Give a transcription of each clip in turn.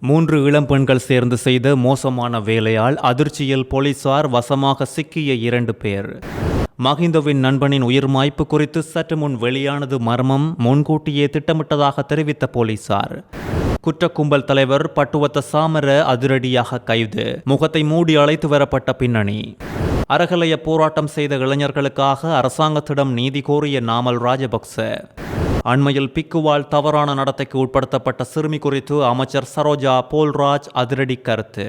3 இளம் பெண்கள் சேர்ந்து செய்த மோசமான வேலையால் அதிர்ச்சியில் போலீசார் வசமாக சிக்கிய 2 பேர். மஹிந்தவின் நண்பனின் உயிர் மாய்ப்பு குறித்து சற்று முன் வெளியானது மர்மம். முன்கூட்டியே திட்டமிட்டதாக தெரிவித்த போலீசார். குற்றக்கும்பல் தலைவர் பட்டுவத்த சாமர அதிரடியாக கைது. முகத்தை மூடி அழைத்து வரப்பட்ட பின்னணி. அரகலைய போராட்டம் செய்த இளைஞர்களுக்காக அரசாங்கத்திடம் நீதி கோரிய நாமல் ராஜபக்ச. அண்மையில் பிக்குவால் தவறான நடத்தைக்கு உட்படுத்தப்பட்ட சிறுமி குறித்து அமைச்சர் சரோஜா போல்ராஜ் அதிரடி கருத்து.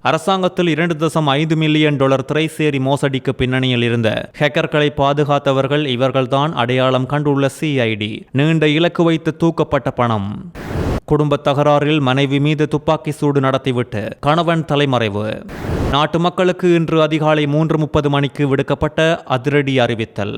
அரசாங்கத்தில் $2.5 மில்லியன் திரைசேரி மோசடிக்கு பின்னணியில் இருந்த ஹேக்கர்களை பாதுகாத்தவர்கள் இவர்கள்தான் அடையாளம் கண்டுள்ள CID. நீண்ட இலக்கு வைத்து தூக்கப்பட்ட பணம். குடும்ப தகராறில் மனைவி மீது துப்பாக்கி சூடு நடத்திவிட்டு கணவன் தலைமறைவு. நாட்டு மக்களுக்கு இன்று அதிகாலை 3:30 மணிக்கு விடுக்கப்பட்ட அதிரடி அறிவித்தல்.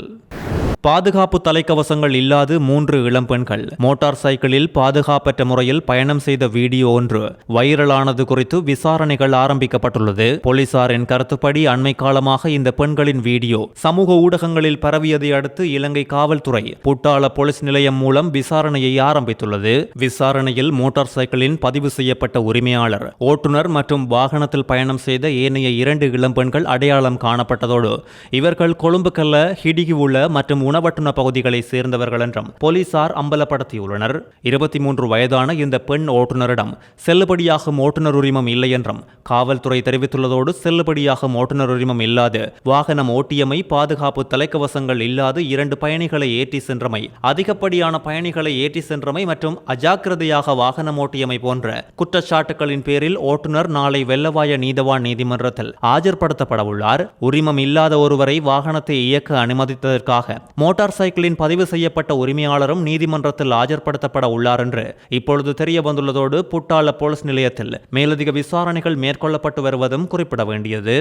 பாதுகாப்பு தலைக்கவசங்கள் இல்லாது 3 இளம் பெண்கள் மோட்டார் சைக்கிளில் பாதுகாப்பற்ற முறையில் பயணம் செய்த வீடியோ ஒன்று வைரலானது குறித்து விசாரணைகள் ஆரம்பிக்கப்பட்டுள்ளது. போலீசாரின் கருத்துப்படி அண்மை காலமாக இந்த பெண்களின் வீடியோ சமூக ஊடகங்களில் பரவியதை அடுத்து இலங்கை காவல்துறை புட்டாள போலீஸ் நிலையம் மூலம் விசாரணையை ஆரம்பித்துள்ளது. விசாரணையில் மோட்டார் சைக்கிளின் பதிவு செய்யப்பட்ட உரிமையாளர், ஓட்டுநர் மற்றும் வாகனத்தில் பயணம் செய்த ஏனைய 2 இளம் பெண்கள் அடையாளம் காணப்பட்டதோடு இவர்கள் கொழும்புக்கல்ல, ஹிடிகிவுல மற்றும் உணவட்டுன பகுதிகளை சேர்ந்தவர்கள் என்றும் போலீசார் அம்பலப்படுத்தியுள்ளனர். 23 வயதான இந்த பெண் ஓட்டுநரிடம் செல்லுபடியாகும் ஓட்டுநர் உரிமம் இல்லை என்றும் காவல்துறை தெரிவித்துள்ளதோடு செல்லுபடியாகும் ஓட்டுநர் உரிமம் இல்லாது வாகனம் ஓட்டியமை, பாதுகாப்பு தலைக்கவசங்கள் இல்லாது 2 பயணிகளை ஏற்றி சென்றமை, அதிகப்படியான பயணிகளை ஏற்றி சென்றமை மற்றும் அஜாக்கிரதையாக வாகனம் ஓட்டியமை போன்ற குற்றச்சாட்டுகளின் பேரில் ஓட்டுநர் நாளை வெள்ளவாய நீதவான் நீதிமன்றத்தில் ஆஜர்படுத்தப்பட உள்ளார். உரிமம் இல்லாத ஒருவரை வாகனத்தை இயக்க அனுமதித்ததற்காக மோட்டார் சைக்கிளின் பதிவு செய்யப்பட்ட உரிமையாளரும் நீதிமன்றத்தில் ஆஜர்படுத்தப்பட உள்ளார் என்று இப்பொழுது தெரிய வந்துள்ளதோடு புட்டாள போலீஸ் நிலையத்தில் மேலதிக விசாரணைகள் மேற்கொள்ளப்பட்டு வருவதும் குறிப்பிட வேண்டியது.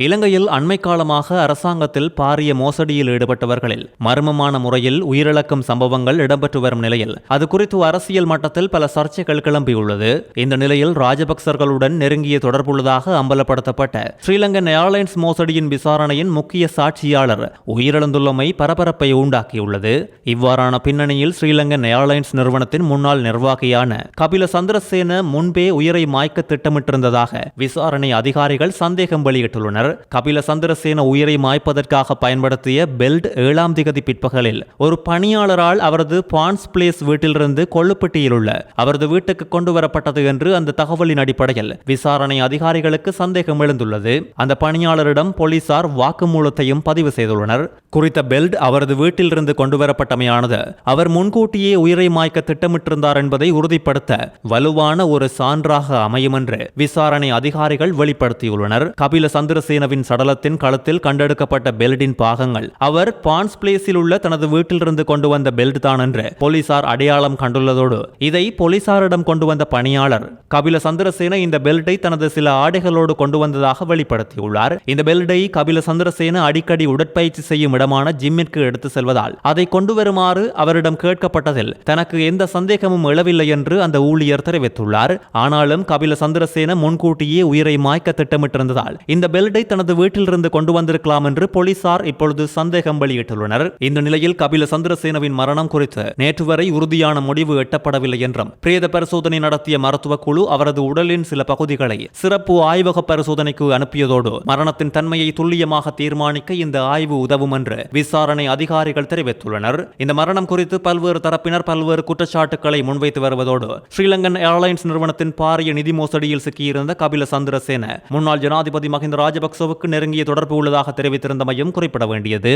இலங்கையில் அண்மை காலமாக அரசாங்கத்தில் பாரிய மோசடியில் ஈடுபட்டவர்களில் மர்மமான முறையில் உயிரிழக்கும் சம்பவங்கள் இடம்பெற்று வரும் நிலையில் அது குறித்து அரசியல் மட்டத்தில் பல சர்ச்சைகள் கிளம்பியுள்ளது. இந்த நிலையில் ராஜபக்சர்களுடன் நெருங்கிய தொடர்புள்ளதாக அம்பலப்படுத்தப்பட்ட ஸ்ரீலங்கன் ஏர்லைன்ஸ் மோசடியின் விசாரணையின் முக்கிய சாட்சியாளர் உயிரிழந்துள்ளமை பரபரப்பை உண்டாக்கியுள்ளது. இவ்வாறான பின்னணியில் ஸ்ரீலங்கன் ஏர்லைன்ஸ் நிறுவனத்தின் முன்னாள் நிர்வாகியான கபில சந்திரசேன முன்பே உயிரை மாய்க்க திட்டமிட்டிருந்ததாக விசாரணை அதிகாரிகள் சந்தேகம் வெளியிட்டுள்ளனர். கபில சந்திரசேன உயிரை மாய்ப்பதற்காக பயன்படுத்திய பெல்ட் 7ஆம் திகதி பிற்பகலில் ஒரு பணியாளரால் அவரது பான்ஸ் பிளேஸ் வீட்டிலிருந்து கொள்ளுப்பட்டியில் உள்ள அவரது வீட்டுக்கு கொண்டு வரப்பட்டது என்று அந்த தகவலின் அடிப்படையில் விசாரணை அதிகாரிகளுக்கு சந்தேகம் எழுந்துள்ளது. அந்த பணியாளரிடம் போலீசார் வாக்குமூலத்தையும் பதிவு செய்துள்ளனர். குறித்த பெல்ட் அவரது வீட்டிலிருந்து கொண்டு வரப்பட்டமையானது அவர் முன்கூட்டியே உயிரை மாய்க்க திட்டமிட்டிருந்தார் என்பதை உறுதிப்படுத்த வலுவான ஒரு சான்றாக அமையும் என்று விசாரணை அதிகாரிகள் வெளிப்படுத்தியுள்ளனர். கபில சந்திரசேனவின் சடலத்தின் களத்தில் கண்டெடுக்கப்பட்ட பெல்டின் பாகங்கள் அவர் பான்ஸ் பிளேஸில் உள்ள தனது வீட்டிலிருந்து கொண்டு வந்த பெல்ட் தான் என்று போலீசார் அடையாளம் கண்டுள்ளதோடு இதை போலீசாரிடம் கொண்டு வந்த பணியாளர் கபில சந்திரசேன இந்த பெல்ட்டை தனது சில ஆடைகளோடு கொண்டு வந்ததாக வெளிப்படுத்தியுள்ளார். இந்த பெல்ட்டை கபில சந்திரசேன அடிக்கடி உடற்பயிற்சி செய்யும் இடமான ஜிம்மிற்கு எடுத்து செல்வதால் அதை கொண்டு வருமாறு அவரிடம் கேட்கப்பட்டதில் தனக்கு எந்த சந்தேகமும் எழவில்லை என்று அந்த ஊழியர் தெரிவித்துள்ளார். ஆனாலும் கபில சந்திரசேன முன்கூட்டியே உயிரை மாய்க்க திட்டமிட்டிருந்ததால் இந்த பெல்ட்டை தனது வீட்டிலிருந்து கொண்டு வந்திருக்கலாம் என்று போலீசார் இப்பொழுது சந்தேகம் வெளியிட்டுள்ளனர். இந்த நிலையில் கபில சந்திரசேனவின் மரணம் குறித்து நேற்று வரை உறுதியான முடிவு எட்டப்படவில்லை என்றும் பிரேத பரிசோதனை நடத்திய மருத்துவ குழு அவரது உடலின் சில பகுதிகளை சிறப்பு ஆய்வக பரிசோதனைக்கு அனுப்பியதோடு மரணத்தின் தன்மையை துல்லியமாக தீர்மானிக்க இந்த ஆய்வு உதவும் என்று விசாரணை அதிகாரிகள் தெரிவித்துள்ளனர். இந்த மரணம் குறித்து பல்வேறு தரப்பினர் பல்வேறு குற்றச்சாட்டுக்களை முன்வைத்து வருவதோடு ஸ்ரீலங்கன் ஏர்லைன்ஸ் நிறுவனத்தின் பாரிய நிதி மோசடியில் சிக்கியிருந்த கபில சந்திரசேன முன்னாள் ஜனாதிபதி மஹிந்த ராஜபக்சவுக்கு நெருங்கிய தொடர்பு உள்ளதாக தெரிவித்திருந்தமையும் குறிப்பிட வேண்டியது.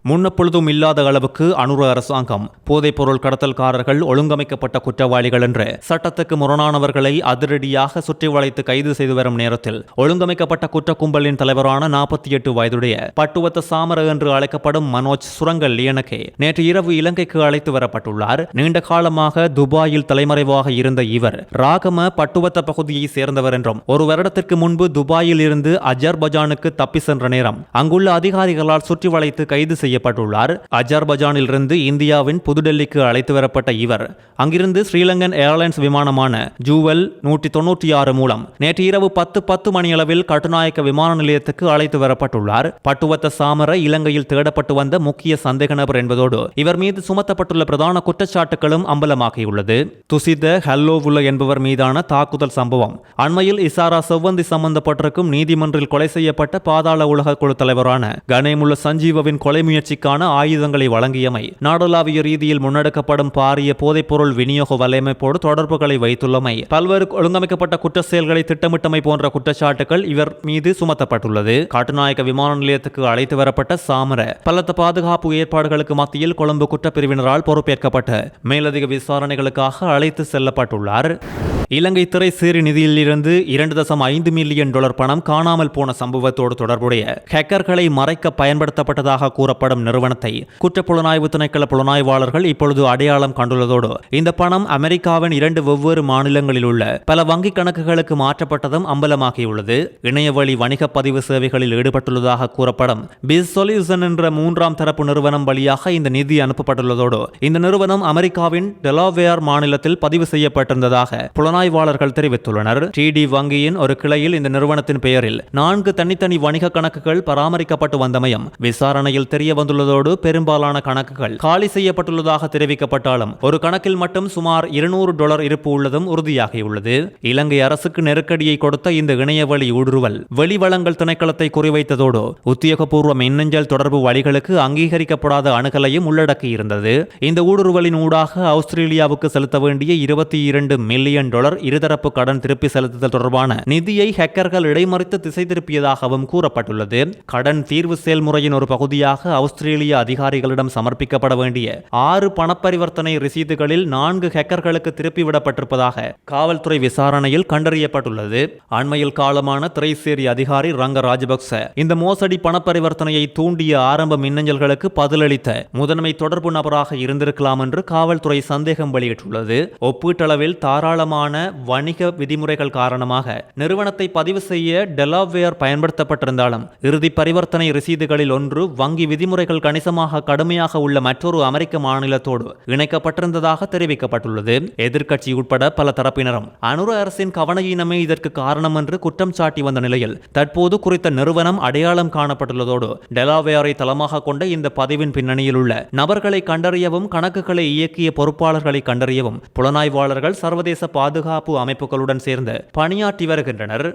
முன்னெப்பொழுதும் இல்லாத அளவுக்கு அனுர அரசாங்கம் போதைப் பொருள் கடத்தல்காரர்கள் ஒழுங்கமைக்கப்பட்ட குற்றவாளிகள் என்று சட்டத்துக்கு முரணானவர்களை அதிரடியாக சுற்றி வளைத்து கைது செய்து வரும் நேரத்தில் ஒழுங்கமைக்கப்பட்ட குற்ற கும்பலின் தலைவரான 48 வயதுடைய பட்டுவத்த சாமர என்று அழைக்கப்படும் மனோஜ் சுரங்கல் லியனகே நேற்று இரவு இலங்கைக்கு அழைத்து வரப்பட்டுள்ளார். நீண்ட காலமாக துபாயில் தலைமறைவாக இருந்த இவர் ராகம பட்டுவத்த பகுதியை சேர்ந்தவர் என்றும் ஒரு வருடத்திற்கு முன்பு துபாயில் இருந்து அஜர்பைஜானுக்கு தப்பி சென்ற நேரம் அங்குள்ள அதிகாரிகளால் சுற்றி வளைத்து கைது செய்ய செய்யப்பட்டுள்ளார். அஜர்பைஜானில் இருந்து இந்தியாவின் புதுடெல்லிக்கு அழைத்து வரப்பட்ட இவர் அங்கிருந்து ஸ்ரீலங்கன் ஏர்லைன்ஸ் விமானமான ஜூவல் 196 மூலம் நேற்று இரவு 10:10 மணியளவில் கட்டுநாயக்க விமான நிலையத்துக்கு அழைத்து வரப்பட்டுள்ளார். பட்டுவத்த சாமர இலங்கையில் தேடப்பட்டு வந்த முக்கிய சந்தேக நபர் என்பதோடு இவர் மீது சுமத்தப்பட்டுள்ள பிரதான குற்றச்சாட்டுகளும் அம்பலமாகியுள்ளது. துசித ஹல்லோவுல்ல என்பவர் மீதான தாக்குதல் சம்பவம் அண்மையில் இசாரா செவ்வந்தி சம்பந்தப்பட்டிருக்கும் நீதிமன்றில் கொலை செய்யப்பட்ட பாதாள உலக குழு தலைவரான கணேமுல்ல சஞ்சீவவின் கொலை முயற்சிக்கான ஆயுதங்களை வழங்கியமை, நாடளாவிய ரீதியில் முன்னெடுக்கப்படும் பாரிய போதைப்பொருள் விநியோக வலையமைப்போடு தொடர்புகளை வைத்துள்ளமை, பல்வேறு ஒழுங்கமைக்கப்பட்ட குற்ற செயல்களை திட்டமிட்டமை போன்ற குற்றச்சாட்டுகள் இவர் மீது சுமத்தப்பட்டுள்ளது. கட்டுநாயக்க விமான நிலையத்துக்கு அழைத்து வரப்பட்ட சாமர பலத்த பாதுகாப்பு ஏற்பாடுகளுக்கு மத்தியில் கொழும்பு குற்றப்பிரிவினரால் பொறுப்பேற்கப்பட்டு மேலதிக விசாரணைகளுக்காக அழைத்து செல்லப்பட்டுள்ளார். இலங்கை திரை சேரி நிதியிலிருந்து 2.5 மில்லியன் டாலர் பணம் காணாமல் போன சம்பவத்தோடு தொடர்புடைய ஹேக்கர்களை மறைக்க பயன்படுத்தப்பட்டதாக கூறப்படும் நிறுவனத்தை குற்றப்புலனாய்வு திணைக்கள புலனாய்வாளர்கள் இப்பொழுது அடையாளம் கண்டுள்ளதோடு இந்த பணம் அமெரிக்காவின் 2 வெவ்வேறு மாநிலங்களில் உள்ள பல வங்கிக் கணக்குகளுக்கு மாற்றப்பட்டதும் அம்பலமாகியுள்ளது. இணையவழி வணிக பதிவு சேவைகளில் ஈடுபட்டுள்ளதாக கூறப்படும் பிஸ் சொல்யூஷன் என்ற 3ஆம் தரப்பு நிறுவனம் வழியாக இந்த நிதி அனுப்பப்பட்டுள்ளதோடு இந்த நிறுவனம் அமெரிக்காவின் டெலாவேர் மாநிலத்தில் பதிவு செய்யப்பட்டிருந்ததாக புலனாய்வாளர்கள் தெரிவித்துள்ளனர். டிடி வங்கியின் ஒரு கிளையில் இந்த நிறுவனத்தின் பெயரில் 4 தனித்தனி வணிக கணக்குகள் பராமரிக்கப்பட்டு வந்தமையும் விசாரணையில் தெரிய வந்துள்ளதோடு பெரும்பாலான கணக்குகள் காலி செய்யப்பட்டுள்ளதாக தெரிவிக்கப்பட்டாலும் ஒரு கணக்கில் மட்டும் சுமார் $200 இருப்பு உள்ளதும் உறுதியாகியுள்ளது. இலங்கை அரசுக்கு நெருக்கடியை கொடுத்த இந்த இணையவழி ஊடுருவல் வெளிவளங்கள் திணைக்களத்தை குறிவைத்ததோடு உத்தியோகபூர்வ மின்னஞ்சல் தொடர்பு வழிகளுக்கு அங்கீகரிக்கப்படாத அணுகலையும் உள்ளடக்கியிருந்தது. இந்த ஊடுருவலின் ஊடாக ஆஸ்திரேலியாவுக்கு செலுத்த வேண்டிய $22 மில்லியன் இருதரப்பு கடன் திருப்பி செலுத்துதல் தொடர்பான நிதியை ஹேக்கர்கள் இடைமறித்து திசை திருப்பியதாகவும் கூறப்பட்டுள்ளது. கடன் தீர்வு செயல்முறையின் ஒரு பகுதியாக ஆஸ்திரேலிய அதிகாரிகளிடம் சமர்ப்பிக்கப்பட வேண்டிய 6 பணப்பரிவர்த்தனை ரசீதுகளில் 4 ஹேக்கர்களுக்கு திருப்பிவிடப்பட்டிருப்பதாக காவல்துறை விசாரணையில் கண்டறியப்பட்டுள்ளது. அண்மையில் காலமான திரைசேரி அதிகாரி ரங்க ராஜபக்ச இந்த மோசடி பணப்பரிவர்த்தனையை தூண்டிய ஆரம்ப மின்னஞ்சல்களுக்கு பதிலளித்த முதன்மை தொடர்பு நபராக இருந்திருக்கலாம் என்று காவல்துறை சந்தேகம் வெளியிட்டுள்ளது. ஒப்பீட்டளவில் தாராளமான வணிக விதிமுறைகள் காரணமாக நிறுவனத்தை பதிவு செய்ய டெலாவேர் பயன்படுத்தப்பட்டிருந்தாலும் இறுதி பரிவர்த்தனை ரசீதுகளில் ஒன்று வங்கி விதிமுறைகள் கணிசமாக கடுமையாக உள்ள மற்றொரு அமெரிக்க மாநிலத்தோடு இணைக்கப்பட்டிருந்ததாக தெரிவிக்கப்பட்டுள்ளது. எதிர்க்கட்சி உட்பட பல தரப்பினரும் அனுர அரசின் கவனயீனமே இதற்கு காரணம் என்று குற்றம் சாட்டி வந்த நிலையில் தற்போது குறித்த நிறுவனம் அடையாளம் காணப்பட்டுள்ளதோடு டெலாவேரை தளமாக கொண்ட இந்த பதிவின் பின்னணியில் உள்ள நபர்களை கண்டறியவும் கணக்குகளை இயக்கிய பொறுப்பாளர்களை கண்டறியவும் புலனாய்வாளர்கள் சர்வதேச பாதுகாப்பு அமைப்புகளுடன் சேர்ந்து பணியாற்றி வருகின்றனர்.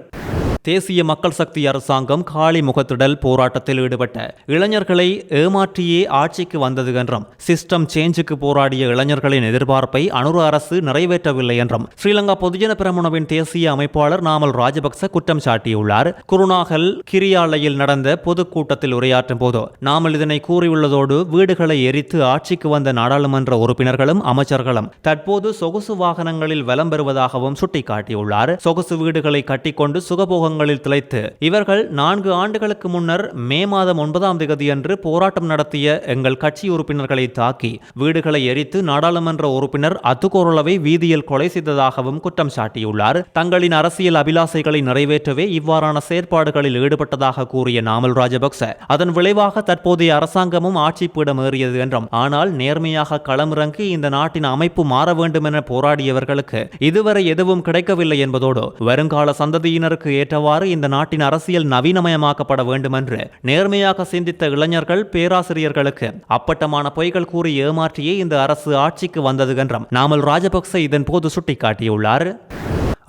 தேசிய மக்கள் சக்தி அரசாங்கம் காலி முகத்திடல் போராட்டத்தில் ஈடுபட்ட இளைஞர்களை ஏமாற்றியே ஆட்சிக்கு வந்தது என்றும் சிஸ்டம் சேஞ்சுக்கு போராடிய இளைஞர்களின் எதிர்பார்ப்பை அனுர அரசு நிறைவேற்றவில்லை என்றும் ஸ்ரீலங்கா பொதுஜன பெரமுனவின் தேசிய அமைப்பாளர் நாமல் ராஜபக்ச குற்றம் சாட்டியுள்ளார். குருநாகல் கிரியாலையில் நடந்த பொதுக்கூட்டத்தில் உரையாற்றும் போது நாமல் இதனை கூறியுள்ளதோடு வீடுகளை எரித்து ஆட்சிக்கு வந்த நாடாளுமன்ற உறுப்பினர்களும் அமைச்சர்களும் தற்போது சொகுசு வாகனங்களில் வலம் பெறுவதாகவும் சுட்டிக்காட்டியுள்ளார். சொகுசு வீடுகளை கட்டிக்கொண்டு சுகபோக திளைத்து இவர்கள் 4 ஆண்டுகளுக்கு முன்னர் மே மாதம் 9ஆம் தேதியன்று போராட்டம் நடத்திய எங்கள் கட்சி உறுப்பினர்களை தாக்கி வீடுகளை எரித்து நாடாளுமன்ற உறுப்பினர் அத்துக்கோரளவை வீதியில் கொலை செய்ததாகவும் குற்றம் சாட்டியுள்ளார். தங்களின் அரசியல் அபிலாசைகளை நிறைவேற்றவே இவ்வாறான செயற்பாடுகளில் ஈடுபட்டதாக கூறிய நாமல் ராஜபக்ச அதன் விளைவாக தற்போதைய அரசாங்கமும் ஆட்சி பீடம் ஏறியது என்றும், ஆனால் நேர்மையாக களமிறங்கி இந்த நாட்டின் அமைப்பு மாற வேண்டும் என போராடியவர்களுக்கு இதுவரை எதுவும் கிடைக்கவில்லை என்பதோடு வருங்கால சந்ததியினருக்கு ஏற்ற இந்த நாட்டின் அரசியல் நவீனமயமாக்கப்பட வேண்டும் என்று நேர்மையாக சிந்தித்த இளைஞர்கள் பேராசிரியர்களுக்கு அப்பட்டமான பொய்கள் கூறி ஏமாற்றியே இந்த அரசு ஆட்சிக்கு வந்தது என்றும் நாமல் ராஜபக்ச இதன் போது சுட்டிக்காட்டியுள்ளார்.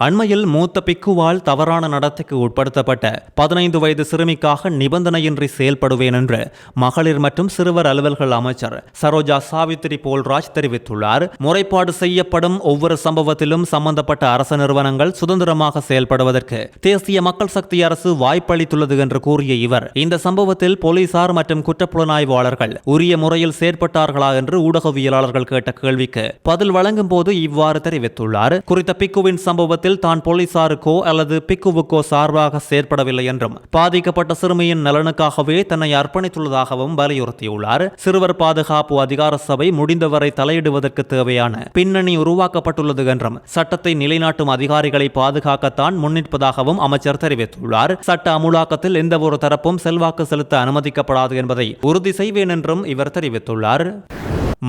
அண்மையில் மூத்த பிக்குவால் தவறான நடத்தைக்கு உட்படுத்தப்பட்ட 15 வயது சிறுமிக்காக நிபந்தனையின்றி செயல்படுவேன் என்று மகளிர் மற்றும் சிறுவர் அலுவல்கள் அமைச்சர் சரோஜா சாவித்ரி போல்ராஜ் தெரிவித்துள்ளார். முறைப்பாடு செய்யப்படும் ஒவ்வொரு சம்பவத்திலும் சம்பந்தப்பட்ட அரசு நிறுவனங்கள் சுதந்திரமாக செயல்படுவதற்கு தேசிய மக்கள் சக்தி அரசு வாய்ப்பளித்துள்ளது என்று கூறிய இவர் இந்த சம்பவத்தில் போலீசார் மற்றும் குற்றப்புலனாய்வாளர்கள் உரிய முறையில் செயற்பட்டார்களா என்று ஊடகவியலாளர்கள் கேட்ட கேள்விக்கு பதில் வழங்கும் போது இவ்வாறு தெரிவித்துள்ளார். குறித்த பிக்குவின் சம்பவத்தில் சம்பவத்தில் தான் போலீசாருக்கோ அல்லது பிக்குவுக்கோ சார்பாக செயற்படவில்லை என்றும் பாதிக்கப்பட்ட சிறுமியின் நலனுக்காகவே தன்னை அர்ப்பணித்துள்ளதாகவும் வலியுறுத்தியுள்ளார். சிறுவர் பாதுகாப்பு அதிகார சபை முடிந்தவரை தலையிடுவதற்கு தேவையான பின்னணி உருவாக்கப்பட்டுள்ளது என்றும் சட்டத்தை நிலைநாட்டும் அதிகாரிகளை பாதுகாக்கத்தான் முன்னிற்பதாகவும் அமைச்சர் தெரிவித்துள்ளார். சட்ட அமுலாக்கத்தில் எந்தவொரு தரப்பும் செல்வாக்கு செலுத்த அனுமதிக்கப்படாது என்பதை உறுதி செய்வேன் என்றும் இவர் தெரிவித்துள்ளார்.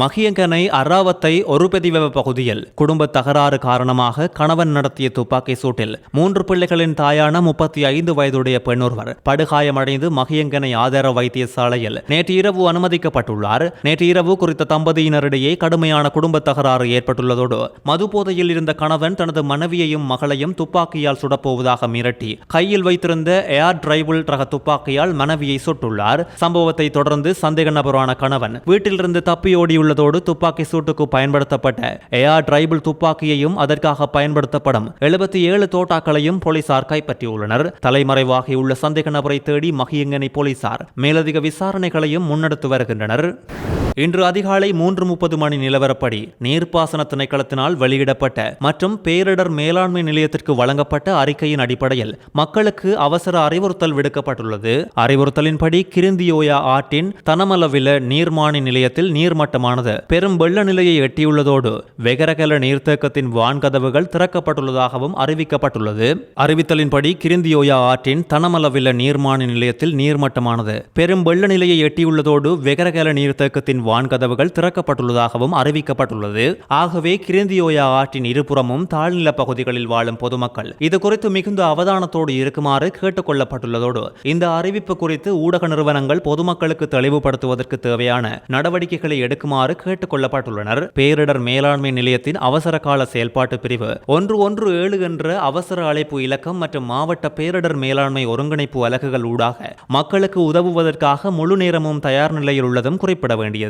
மகியங்கனை அராவத்தை ஒருபெதிவெவ பகுதியில் குடும்ப தகராறு காரணமாக கணவன் நடத்திய துப்பாக்கி சூட்டில் 3 பிள்ளைகளின் தாயான 35 வயதுடைய பெண்ணொருவர் படுகாயமடைந்து மகியங்கனை ஆதார வைத்தியசாலையில் நேற்று இரவு அனுமதிக்கப்பட்டுள்ளார். நேற்று இரவு குறித்த தம்பதியினரிடையே கடுமையான குடும்ப தகராறு ஏற்பட்டுள்ளதோடு மதுபோதையில் இருந்த கணவன் தனது மனைவியையும் மகளையும் துப்பாக்கியால் சுடப்போவதாக மிரட்டி கையில் வைத்திருந்த ஏர் டிரைபிள் ரக துப்பாக்கியால் மனைவியை சுட்டுள்ளார். சம்பவத்தை தொடர்ந்து சந்தேக நபரான கணவன் வீட்டிலிருந்து தப்பியோடி உள்ளதோடு துப்பாக்கி சூட்டுக்கு பயன்படுத்தப்பட்ட ஏர் டிரைபிள் துப்பாக்கியையும் அதற்காக பயன்படுத்தப்படும் 77 தோட்டாக்களையும் போலீசார் கைப்பற்றியுள்ளனர். தலைமறைவாகியுள்ள சந்தேக நபரை தேடி மகியங்கனை போலீசார் மேலதிக விசாரணைகளையும் முன்னெடுத்து வருகின்றனர். இன்று அதிகாலை 3:30 மணி நிலவரப்படி நீர்ப்பாசன திணைக்களத்தினால் வெளியிடப்பட்ட மற்றும் பேரிடர் மேலாண்மை நிலையத்திற்கு வழங்கப்பட்ட அறிக்கையின் அடிப்படையில் மக்களுக்கு அவசர அறிவுறுத்தல் விடுக்கப்பட்டுள்ளது. அறிவுறுத்தலின்படி கிருந்தியோயா ஆற்றின் தனமலவில நீர்மானி நிலையத்தில் நீர்மட்டமானது பெரும் வெள்ள நிலையை எட்டியுள்ளதோடு வெகரகல நீர்த்தேக்கத்தின் வான்கதவுகள் திறக்கப்பட்டுள்ளதாகவும் அறிவிக்கப்பட்டுள்ளது. அறிவித்தலின்படி கிருந்தியோயா ஆற்றின் தனமலவில நீர்மானி நிலையத்தில் நீர்மட்டமானது பெரும் வெள்ள நிலையை எட்டியுள்ளதோடு வெகரகல நீர்த்தேக்கத்தின் வான்கதவுகள் திறக்கப்பட்டுள்ளதாகவும் அறிவிக்கப்பட்டுள்ளது. ஆகவே கிருந்தியோயா ஆற்றின் இருபுறமும் தாழ்நில பகுதிகளில் வாழும் பொதுமக்கள் இது குறித்து மிகுந்த அவதானத்தோடு இருக்குமாறு கேட்டுக் கொள்ளப்பட்டுள்ளதோடு இந்த அறிவிப்பு குறித்து ஊடக நிறுவனங்கள் பொதுமக்களுக்கு தெளிவுபடுத்துவதற்கு தேவையான நடவடிக்கைகளை எடுக்குமாறு கேட்டுக் கொள்ளப்பட்டுள்ளனர். பேரிடர் மேலாண்மை நிலையத்தின் அவசர கால செயல்பாட்டு பிரிவு 117 என்ற அவசர அழைப்பு இலக்கம் மற்றும் மாவட்ட பேரிடர் மேலாண்மை ஒருங்கிணைப்பு அலகுகள் ஊடாக மக்களுக்கு உதவுவதற்காக முழு நேரமும் தயார் நிலையில் உள்ளதும் குறிப்பிட வேண்டியது.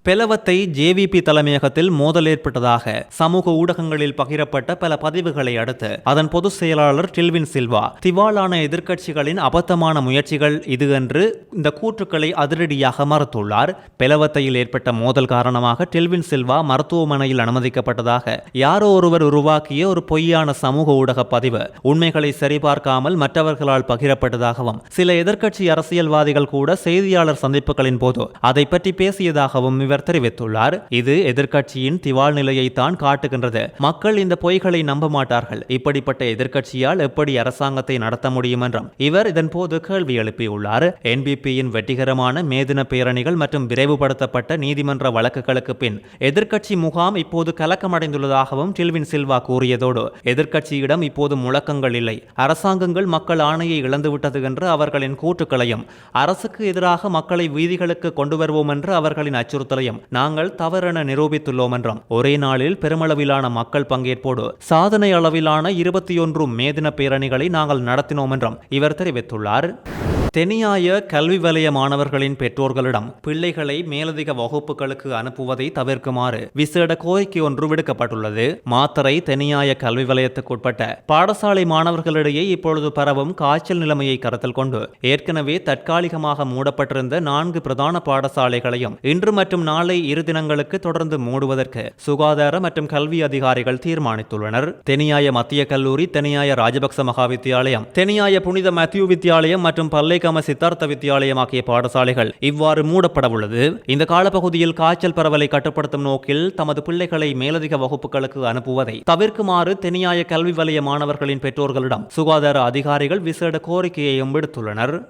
பெலவத்தை ஜேவிபி தலைமையகத்தில் மோதல் ஏற்பட்டதாக சமூக ஊடகங்களில் பகிரப்பட்ட பல பதிவுகளை அடுத்து அதன் பொதுச் செயலாளர் டில்வின் சில்வா திவாலான எதிர்க்கட்சிகளின் அபத்தமான முயற்சிகள் இது என்று இந்த கூற்றுக்களை அதிரடியாக மறுத்துள்ளார். பெலவத்தையில் ஏற்பட்ட மோதல் காரணமாக டில்வின் சில்வா மருத்துவமனையில் அனுமதிக்கப்பட்டதாக யாரோ ஒருவர் உருவாக்கிய ஒரு பொய்யான சமூக ஊடக பதிவு உண்மைகளை சரிபார்க்காமல் மற்றவர்களால் பகிரப்பட்டதாகவும் சில எதிர்க்கட்சி அரசியல்வாதிகள் கூட செய்தியாளர் சந்திப்புகளின் போது அதை பற்றி பேசியதாகவும் இவர் தெரிவித்துள்ளார். இது எதிர்க்கட்சியின் திவால் நிலையைத்தான் காட்டுகின்றது. மக்கள் இந்த பொய்களை நம்ப மாட்டார்கள். இப்படிப்பட்ட எதிர்க்கட்சியால் எப்படி அரசாங்கத்தை நடத்த முடியும் என்றும் இவர் இதன் போது கேள்வி எழுப்பியுள்ளார். என்பிபியின் வெற்றிகரமான மேதின பேரணிகள் மற்றும் விரைவுபடுத்தப்பட்ட நீதிமன்ற வழக்குகளுக்கு பின் எதிர்க்கட்சி முகாம் இப்போது கலக்கமடைந்துள்ளதாகவும் டில்வின் சில்வா கூறியதோடு எதிர்க்கட்சியிடம் இப்போது முழக்கங்கள் இல்லை, அரசாங்கங்கள் மக்கள் ஆணையை இழந்துவிட்டது என்று அவர்களின் கூற்றுக்களையும் அரசுக்கு எதிராக மக்களை வீதிகளுக்கு கொண்டு வருவோம் என்று அவர்களின் அச்சுறுத்தலையும் நாங்கள் தவறென நிரூபித்துள்ளோம் என்றும் ஒரே நாளில் பெருமளவிலான மக்கள் பங்கேற்போடு சாதனை அளவிலான 21 மேதின பேரணிகளை நாங்கள் நடத்தினோம் என்றும் இவர் தெரிவித்துள்ளார். தெனியாய கல்வி வலய மாணவர்களின் பெற்றோர்களிடம் பிள்ளைகளை மேலதிக வகுப்புகளுக்கு அனுப்புவதை தவிர்க்குமாறு விசேட கோரிக்கை ஒன்று விடுக்கப்பட்டுள்ளது. மாத்தறை தெனியாய கல்வி வலயத்துக்குட்பட்ட பாடசாலை மாணவர்களிடையே இப்பொழுது பரவும் காய்ச்சல் நிலைமையை கருத்தில் கொண்டு ஏற்கனவே தற்காலிகமாக மூடப்பட்டிருந்த 4 பிரதான பாடசாலைகளையும் இன்று மற்றும் நாளை 2 தினங்களுக்கு தொடர்ந்து மூடுவதற்கு சுகாதார மற்றும் கல்வி அதிகாரிகள் தீர்மானித்துள்ளனர். தெனியாய மத்திய கல்லூரி, தெனியாய ராஜபக்ச மகாவித்தியாலயம், தெனியாய புனித மேத்யூ வித்தியாலயம் மற்றும் பல்லை சித்தார்த்த வித்தியாலயம் ஆகிய பாடசாலைகள் இவ்வாறு மூடப்பட உள்ளது. இந்த காலப்பகுதியில் காய்ச்சல் பரவலை கட்டுப்படுத்தும் நோக்கில் தமது பிள்ளைகளை மேலதிக வகுப்புகளுக்கு அனுப்புவதை தவிர்க்குமாறு தெனியாய கல்வி வலய மாணவர்களின் பெற்றோர்களிடம் சுகாதார அதிகாரிகள் விசேட கோரிக்கையையும் விடுத்துள்ளனர்.